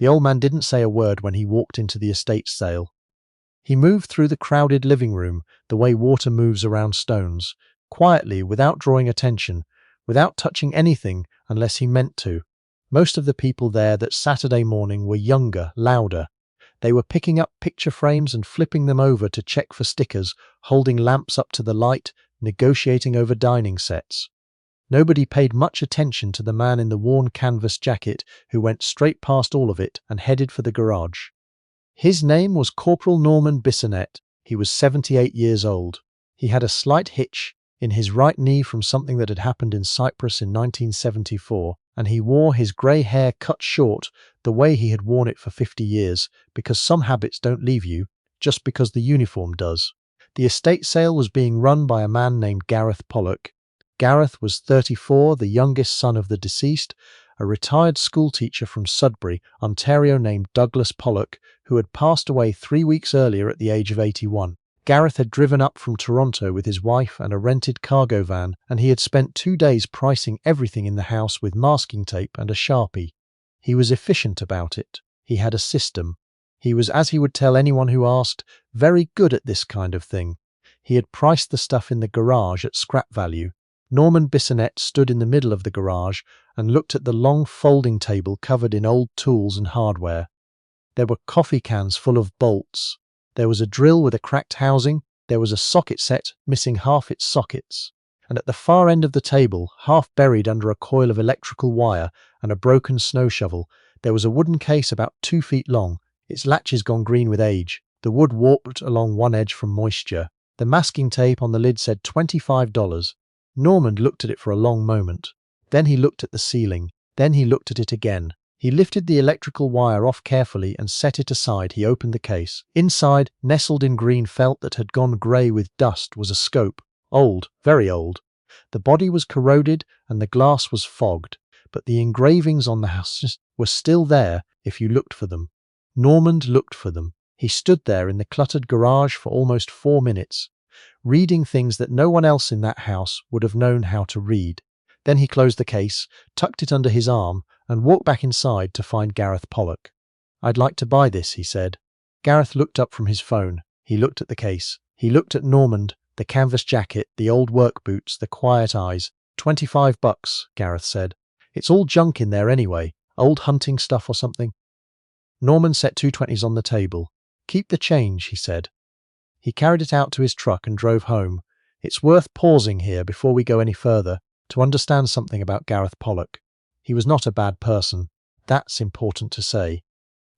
The old man didn't say a word when he walked into the estate sale. He moved through the crowded living room the way water moves around stones, quietly, without drawing attention, without touching anything unless he meant to. Most of the people there that Saturday morning were younger, louder. They were picking up picture frames and flipping them over to check for stickers, holding lamps up to the light, negotiating over dining sets. Nobody paid much attention to the man in the worn canvas jacket who went straight past all of it and headed for the garage. His name was Corporal Normand Bissonnette. He was 78 years old. He had a slight hitch in his right knee from something that had happened in Cyprus in 1974, and he wore his grey hair cut short the way he had worn it for 50 years, because some habits don't leave you just because the uniform does. The estate sale was being run by a man named Gareth Pollock. Gareth was 34, the youngest son of the deceased, a retired schoolteacher from Sudbury, Ontario named Douglas Pollock, who had passed away 3 weeks earlier at the age of 81. Gareth had driven up from Toronto with his wife and a rented cargo van, and he had spent 2 days pricing everything in the house with masking tape and a Sharpie. He was efficient about it. He had a system. He was, as he would tell anyone who asked, very good at this kind of thing. He had priced the stuff in the garage at scrap value. Normand Bissonnette stood in the middle of the garage and looked at the long folding table covered in old tools and hardware. There were coffee cans full of bolts. There was a drill with a cracked housing. There was a socket set missing half its sockets. And at the far end of the table, half buried under a coil of electrical wire and a broken snow shovel, there was a wooden case about 2 feet long, its latches gone green with age, the wood warped along one edge from moisture. The masking tape on the lid said $25. Normand looked at it for a long moment. Then he looked at the ceiling. Then he looked at it again. He lifted the electrical wire off carefully and set it aside. He opened the case. Inside, nestled in green felt that had gone grey with dust, was a scope. Old, very old. The body was corroded and the glass was fogged, but the engravings on the house were still there if you looked for them. Normand looked for them. He stood there in the cluttered garage for almost 4 minutes, reading things that no one else in that house would have known how to read. Then he closed the case, tucked it under his arm, and walked back inside to find Gareth Pollock. "I'd like to buy this," he said. Gareth looked up from his phone. He looked at the case. He looked at Normand, the canvas jacket, the old work boots, the quiet eyes. $25, Gareth said. "It's all junk in there anyway. Old hunting stuff or something." Normand set 2 20s on the table. "Keep the change," he said. He carried it out to his truck and drove home. It's worth pausing here before we go any further to understand something about Gareth Pollock. He was not a bad person. That's important to say.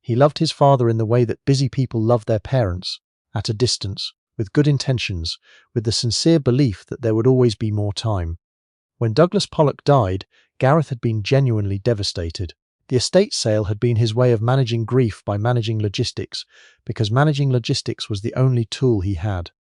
He loved his father in the way that busy people love their parents, at a distance, with good intentions, with the sincere belief that there would always be more time. When Douglas Pollock died, Gareth had been genuinely devastated. The estate sale had been his way of managing grief by managing logistics, because managing logistics was the only tool he had.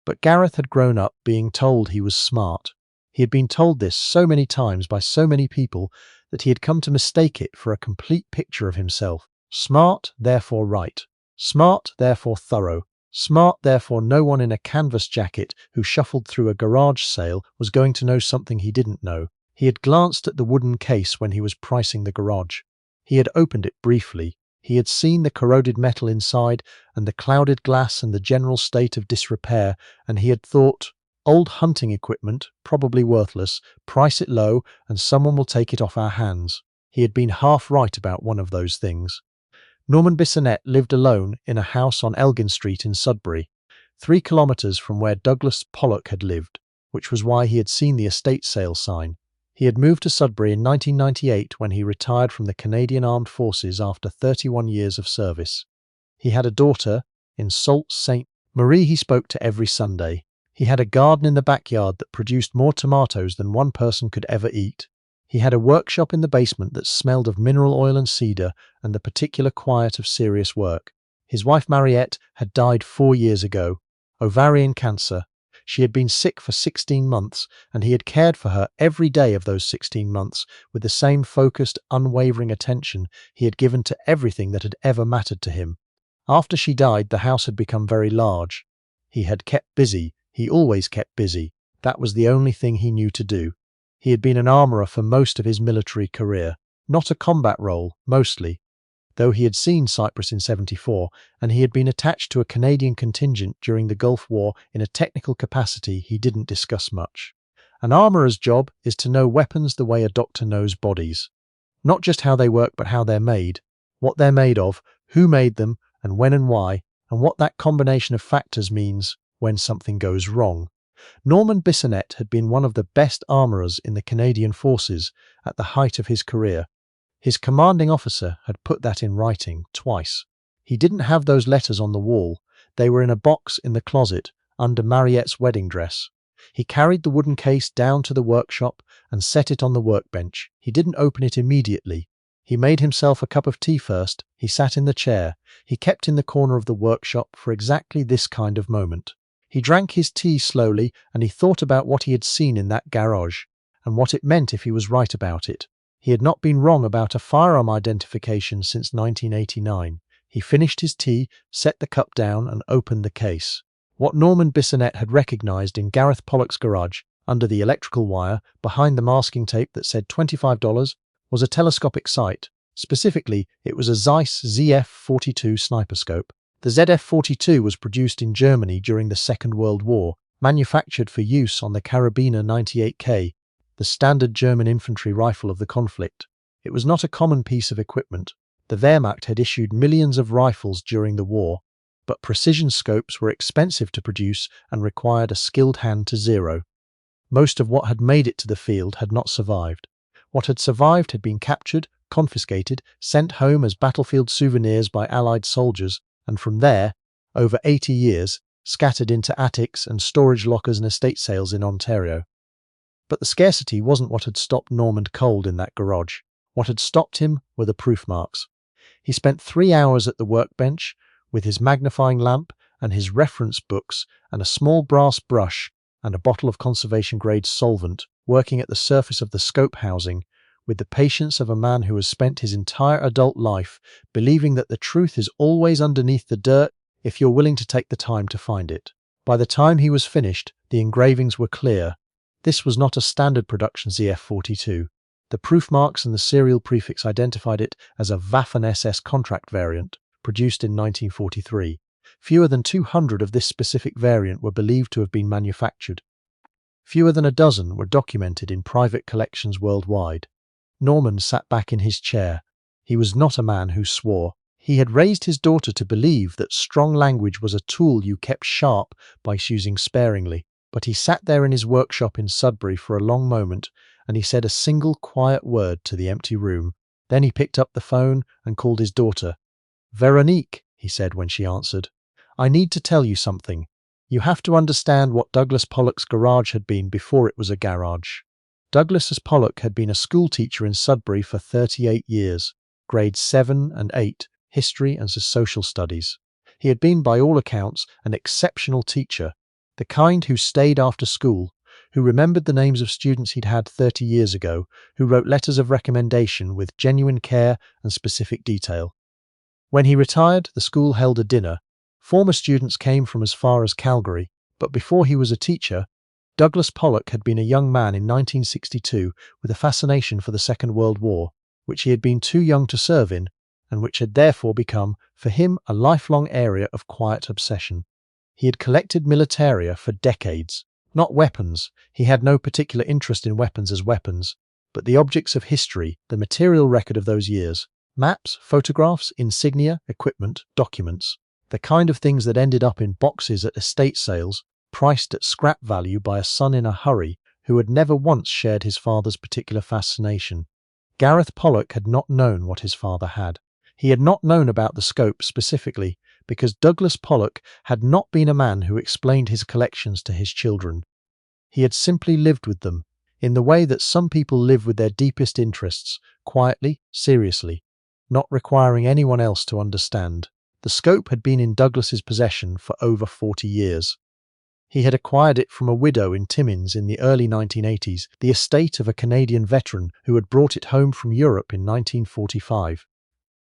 But Gareth had grown up being told he was smart. He had been told this so many times by so many people that he had come to mistake it for a complete picture of himself. Smart, therefore right. Smart, therefore thorough. Smart, therefore no one in a canvas jacket who shuffled through a garage sale was going to know something he didn't know. He had glanced at the wooden case when he was pricing the garage. He had opened it briefly. He had seen the corroded metal inside and the clouded glass and the general state of disrepair, and he had thought, old hunting equipment, probably worthless, price it low and someone will take it off our hands. He had been half right about one of those things. Normand Bissonnette lived alone in a house on Elgin Street in Sudbury, 3 kilometres from where Douglas Pollock had lived, which was why he had seen the estate sale sign. He had moved to Sudbury in 1998 when he retired from the Canadian Armed Forces after 31 years of service. He had a daughter in Sault Ste. Marie he spoke to every Sunday. He had a garden in the backyard that produced more tomatoes than one person could ever eat. He had a workshop in the basement that smelled of mineral oil and cedar and the particular quiet of serious work. His wife Mariette had died 4 years ago, ovarian cancer. She had been sick for 16 months, and he had cared for her every day of those 16 months with the same focused, unwavering attention he had given to everything that had ever mattered to him. After she died, the house had become very large. He had kept busy. He always kept busy. That was the only thing he knew to do. He had been an armourer for most of his military career. Not a combat role, mostly. though he had seen Cyprus in '74 and he had been attached to a Canadian contingent during the Gulf War in a technical capacity he didn't discuss much. An armourer's job is to know weapons the way a doctor knows bodies. Not just how they work, but how they're made, what they're made of, who made them, and when and why, and what that combination of factors means when something goes wrong. Normand Bissonnette had been one of the best armourers in the Canadian forces at the height of his career. His commanding officer had put that in writing twice. He didn't have those letters on the wall. They were in a box in the closet under Mariette's wedding dress. He carried the wooden case down to the workshop and set it on the workbench. He didn't open it immediately. He made himself a cup of tea first. He sat in the chair. He kept in the corner of the workshop for exactly this kind of moment. He drank his tea slowly and he thought about what he had seen in that garage and what it meant if he was right about it. He had not been wrong about a firearm identification since 1989. He finished his tea, set the cup down and opened the case. What Normand Bissonnette had recognised in Gareth Pollock's garage, under the electrical wire, behind the masking tape that said $25, was a telescopic sight. Specifically, it was a Zeiss ZF-42 sniper scope. The ZF-42 was produced in Germany during the Second World War, manufactured for use on the Karabiner 98K, the standard German infantry rifle of the conflict. It was not a common piece of equipment. The Wehrmacht had issued millions of rifles during the war, but precision scopes were expensive to produce and required a skilled hand to zero. Most of what had made it to the field had not survived. What had survived had been captured, confiscated, sent home as battlefield souvenirs by Allied soldiers, and from there, over 80 years, scattered into attics and storage lockers and estate sales in Ontario. But the scarcity wasn't what had stopped Normand cold in that garage. What had stopped him were the proof marks. He spent 3 hours at the workbench, with his magnifying lamp and his reference books and a small brass brush and a bottle of conservation-grade solvent, working at the surface of the scope housing, with the patience of a man who has spent his entire adult life believing that the truth is always underneath the dirt if you're willing to take the time to find it. By the time he was finished, the engravings were clear. This was not a standard production ZF-42. The proof marks and the serial prefix identified it as a Waffen-SS contract variant, produced in 1943. Fewer than 200 of this specific variant were believed to have been manufactured. Fewer than a dozen were documented in private collections worldwide. Normand sat back in his chair. He was not a man who swore. He had raised his daughter to believe that strong language was a tool you kept sharp by using sparingly. But he sat there in his workshop in Sudbury for a long moment, and he said a single quiet word to the empty room. Then he picked up the phone and called his daughter. "Veronique," he said when she answered, "I need to tell you something. You have to understand what Douglas Pollock's garage had been before it was a garage." Douglas Pollock had been a school teacher in Sudbury for 38 years, grades 7 and 8, history and social studies. He had been, by all accounts, an exceptional teacher, the kind who stayed after school, who remembered the names of students he'd had 30 years ago, who wrote letters of recommendation with genuine care and specific detail. When he retired, the school held a dinner. Former students came from as far as Calgary, but before he was a teacher, Douglas Pollock had been a young man in 1962 with a fascination for the Second World War, which he had been too young to serve in, and which had therefore become, for him, a lifelong area of quiet obsession. He had collected militaria for decades. Not weapons. He had no particular interest in weapons as weapons, but the objects of history, the material record of those years. Maps, photographs, insignia, equipment, documents. The kind of things that ended up in boxes at estate sales, priced at scrap value by a son in a hurry who had never once shared his father's particular fascination. Gareth Pollock had not known what his father had. He had not known about the scope specifically, because Douglas Pollock had not been a man who explained his collections to his children. He had simply lived with them, in the way that some people live with their deepest interests, quietly, seriously, not requiring anyone else to understand. The scope had been in Douglas's possession for over 40 years. He had acquired it from a widow in Timmins in the early 1980s, the estate of a Canadian veteran who had brought it home from Europe in 1945.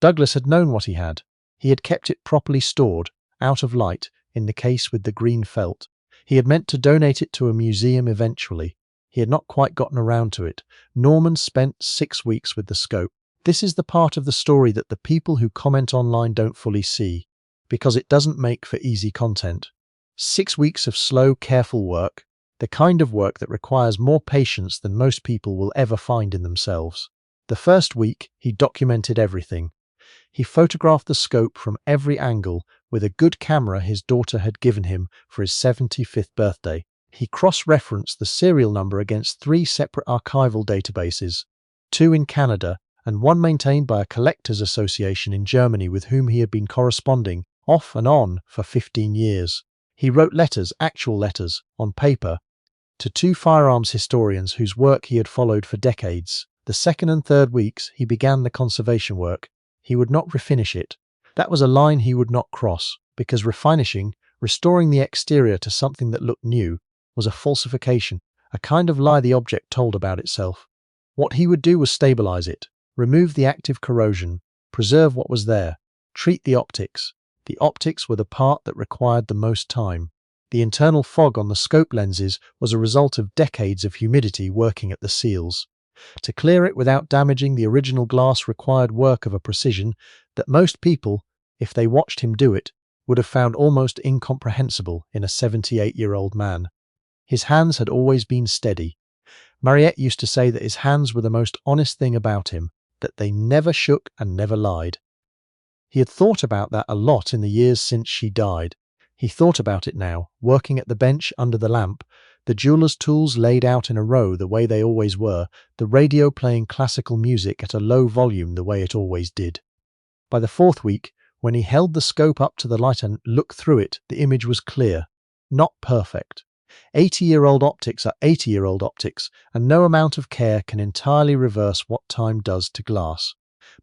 Douglas had known what he had. He had kept it properly stored, out of light, in the case with the green felt. He had meant to donate it to a museum eventually. He had not quite gotten around to it. Normand spent 6 weeks with the scope. This is the part of the story that the people who comment online don't fully see, because it doesn't make for easy content. 6 weeks of slow, careful work, the kind of work that requires more patience than most people will ever find in themselves. The first week, he documented everything. He photographed the scope from every angle with a good camera his daughter had given him for his 75th birthday. He cross-referenced the serial number against 3 separate archival databases, 2 in Canada and 1 maintained by a collectors association in Germany with whom he had been corresponding off and on for 15 years. He wrote letters, actual letters, on paper, to 2 firearms historians whose work he had followed for decades. The second and third weeks, he began the conservation work. He would not refinish it. That was a line he would not cross, because refinishing, restoring the exterior to something that looked new, was a falsification, a kind of lie the object told about itself. What he would do was stabilize it, remove the active corrosion, preserve what was there, treat the optics. The optics were the part that required the most time. The internal fog on the scope lenses was a result of decades of humidity working at the seals. To clear it without damaging the original glass required work of a precision that most people, if they watched him do it, would have found almost incomprehensible in a 78-year-old man. His hands had always been steady. Mariette used to say that his hands were the most honest thing about him, that they never shook and never lied. He had thought about that a lot in the years since she died. He thought about it now, working at the bench under the lamp, the jeweler's tools laid out in a row the way they always were, the radio playing classical music at a low volume the way it always did. By the 4th week, when he held the scope up to the light and looked through it, the image was clear. Not perfect. 80-year-old optics are 80-year-old optics, and no amount of care can entirely reverse what time does to glass.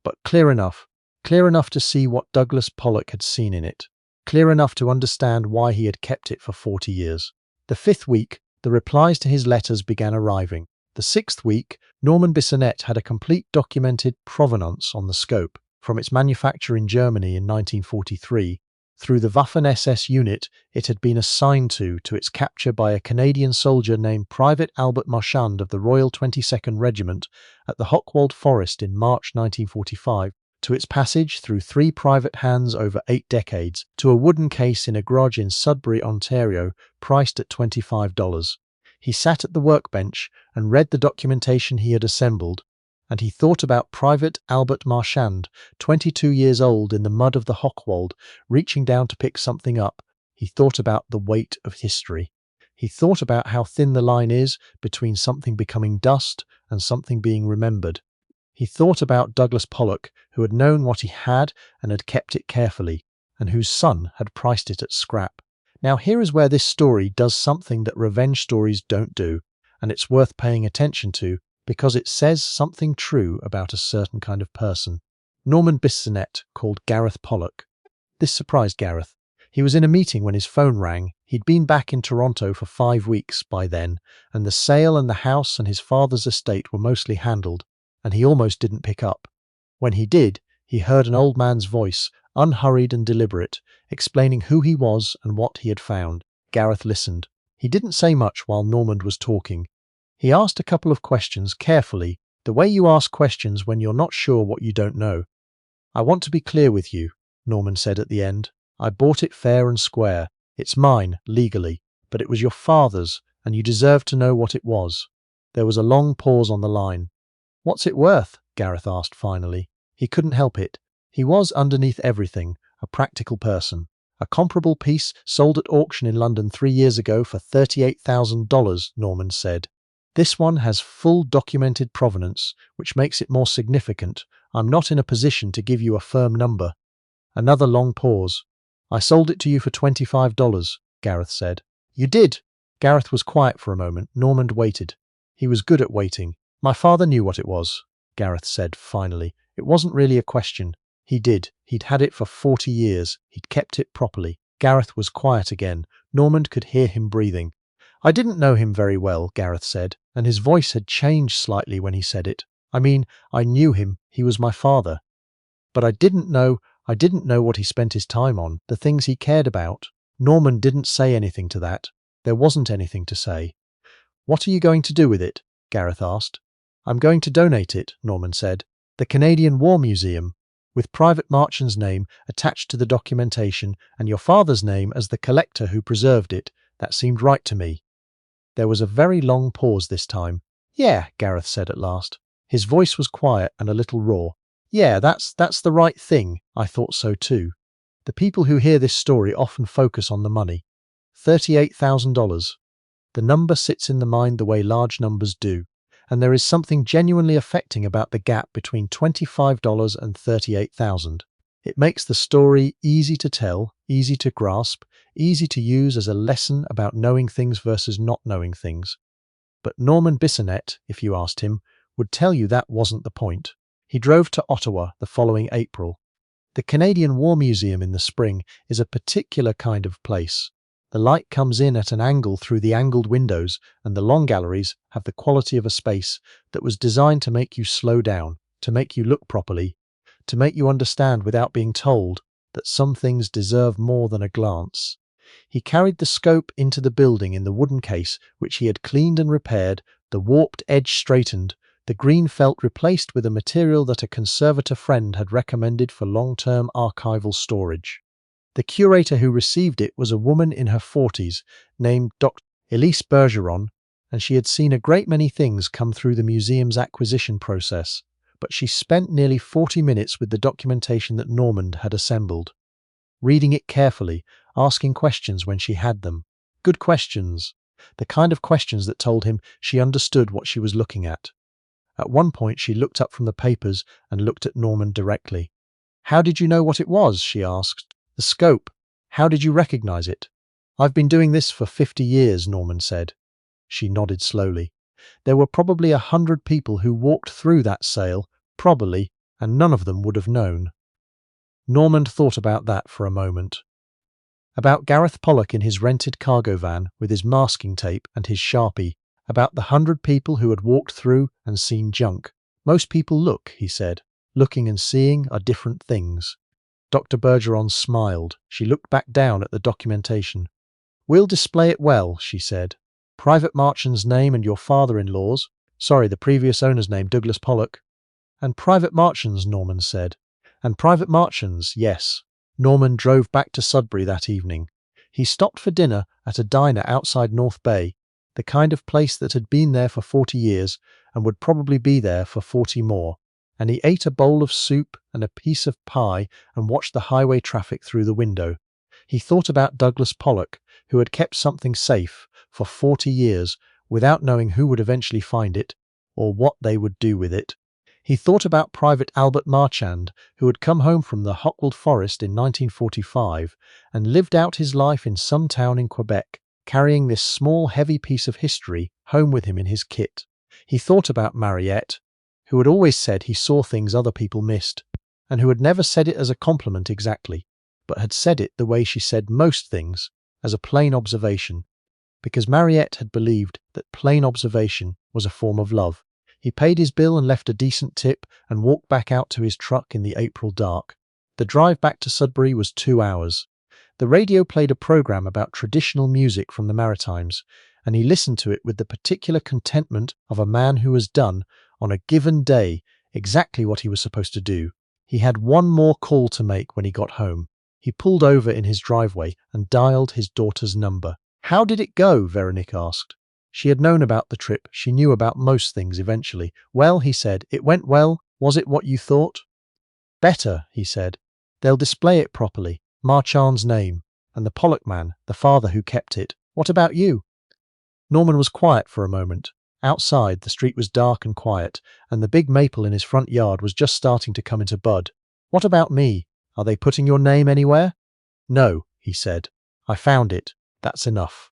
But clear enough to see what Douglas Pollock had seen in it. Clear enough to understand why he had kept it for 40 years. The 5th week, the replies to his letters began arriving. The 6th week, Normand Bissonnette had a complete documented provenance on the scope, from its manufacture in Germany in 1943, through the Waffen-SS unit it had been assigned to its capture by a Canadian soldier named Private Albert Marchand of the Royal 22nd Regiment at the Hochwald Forest in March 1945, to its passage through 3 private hands over 8 decades, to a wooden case in a garage in Sudbury, Ontario, priced at $25. He sat at the workbench and read the documentation he had assembled, and he thought about Private Albert Marchand, 22 years old in the mud of the Hochwald, reaching down to pick something up. He thought about the weight of history. He thought about how thin the line is between something becoming dust and something being remembered. He thought about Douglas Pollock, who had known what he had and had kept it carefully, and whose son had priced it at scrap. Now here is where this story does something that revenge stories don't do, and it's worth paying attention to, because it says something true about a certain kind of person. Normand Bissonnette called Gareth Pollock. This surprised Gareth. He was in a meeting when his phone rang. He'd been back in Toronto for 5 weeks by then, and the sale and the house and his father's estate were mostly handled, and he almost didn't pick up. When he did, he heard an old man's voice, unhurried and deliberate, explaining who he was and what he had found. Gareth listened. He didn't say much while Normand was talking. He asked a couple of questions carefully, the way you ask questions when you're not sure what you don't know. "I want to be clear with you," Normand said at the end. "I bought it fair and square. It's mine, legally, but it was your father's, and you deserve to know what it was." There was a long pause on the line. "What's it worth?" Gareth asked finally. He couldn't help it. He was, underneath everything, a practical person. "A comparable piece sold at auction in London 3 years ago for $38,000, Normand said. "This one has full documented provenance, which makes it more significant. I'm not in a position to give you a firm number." Another long pause. "I sold it to you for $25, Gareth said. "You did!" Gareth was quiet for a moment. Normand waited. He was good at waiting. "My father knew what it was," Gareth said finally. "It wasn't really a question. He did. He'd had it for 40 years. He'd kept it properly." Gareth was quiet again. Normand could hear him breathing. "I didn't know him very well," Gareth said, and his voice had changed slightly when he said it. "I mean, I knew him. He was my father. But I didn't know what he spent his time on, the things he cared about." Normand didn't say anything to that. There wasn't anything to say. "What are you going to do with it?" Gareth asked. "I'm going to donate it," Normand said. The Canadian War Museum, with Private Marchand's name attached to the documentation and your father's name as the collector who preserved it. That seemed right to me." There was a very long pause this time. "Yeah," Gareth said at last. His voice was quiet and a little raw. "Yeah, that's the right thing. I thought so too. The people who hear this story often focus on the money. $38,000. The number sits in the mind the way large numbers do, and there is something genuinely affecting about the gap between $25 and $38,000. It makes the story easy to tell, easy to grasp, easy to use as a lesson about knowing things versus not knowing things. But Normand Bissonnette, if you asked him, would tell you that wasn't the point. He drove to Ottawa the following April. The Canadian War Museum in the spring is a particular kind of place. The light comes in at an angle through the angled windows, and the long galleries have the quality of a space that was designed to make you slow down, to make you look properly, to make you understand without being told that some things deserve more than a glance. He carried the scope into the building in the wooden case which he had cleaned and repaired, the warped edge straightened, the green felt replaced with a material that a conservator friend had recommended for long-term archival storage. The curator who received it was a woman in her 40s named Dr. Elise Bergeron, and she had seen a great many things come through the museum's acquisition process, but she spent nearly 40 minutes with the documentation that Normand had assembled, reading it carefully, asking questions when she had them. Good questions. The kind of questions that told him she understood what she was looking at. At one point she looked up from the papers and looked at Normand directly. "How did you know what it was?" she asked. "The scope. How did you recognize it?" "I've been doing this for 50 years, Normand said. She nodded slowly. "There were probably 100 people who walked through that sale, probably, and none of them would have known." Normand thought about that for a moment. About Gareth Pollock in his rented cargo van with his masking tape and his Sharpie. About the 100 people who had walked through and seen junk. "Most people look," he said. "Looking and seeing are different things." Dr. Bergeron smiled. She looked back down at the documentation. "We'll display it well," she said. "Private Marchand's name and your father-in-law's, the previous owner's name, Douglas Pollock." "And Private Marchand's," Normand said. "And Private Marchand's, yes." Normand drove back to Sudbury that evening. He stopped for dinner at a diner outside North Bay, the kind of place that had been there for 40 years and would probably be there for 40 more, and he ate a bowl of soup and a piece of pie and watched the highway traffic through the window. He thought about Douglas Pollock, who had kept something safe for 40 years without knowing who would eventually find it or what they would do with it. He thought about Private Albert Marchand, who had come home from the Hochwald Forest in 1945 and lived out his life in some town in Quebec, carrying this small, heavy piece of history home with him in his kit. He thought about Mariette, who had always said he saw things other people missed, and who had never said it as a compliment exactly, but had said it the way she said most things, as a plain observation, because Mariette had believed that plain observation was a form of love. He paid his bill and left a decent tip and walked back out to his truck in the April dark. The drive back to Sudbury was 2 hours. The radio played a program about traditional music from the Maritimes, and he listened to it with the particular contentment of a man who has done, on a given day, exactly what he was supposed to do. He had one more call to make when he got home. He pulled over in his driveway and dialed his daughter's number. "How did it go?" Veronique asked. She had known about the trip. She knew about most things eventually. "Well," he said, "it went well. Was it what you thought?" "Better," he said. "They'll display it properly. Marchand's name. And the Pollock man, the father who kept it. What about you?" Normand was quiet for a moment. Outside, the street was dark and quiet, and the big maple in his front yard was just starting to come into bud. "What about me? Are they putting your name anywhere?" "No," he said. "I found it. That's enough."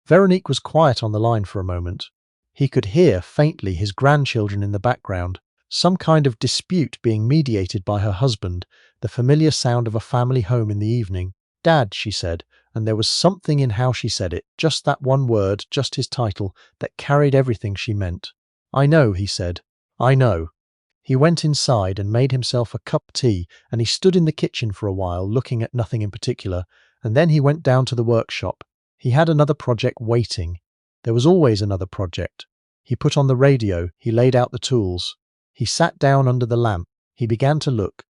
Veronique was quiet on the line for a moment. He could hear, faintly, his grandchildren in the background, some kind of dispute being mediated by her husband, the familiar sound of a family home in the evening. "Dad," she said, and there was something in how she said it, just that one word, just his title, that carried everything she meant. "I know," he said. "I know." He went inside and made himself a cup of tea, and he stood in the kitchen for a while, looking at nothing in particular, and then he went down to the workshop. He had another project waiting. There was always another project. He put on the radio, he laid out the tools. He sat down under the lamp. He began to look.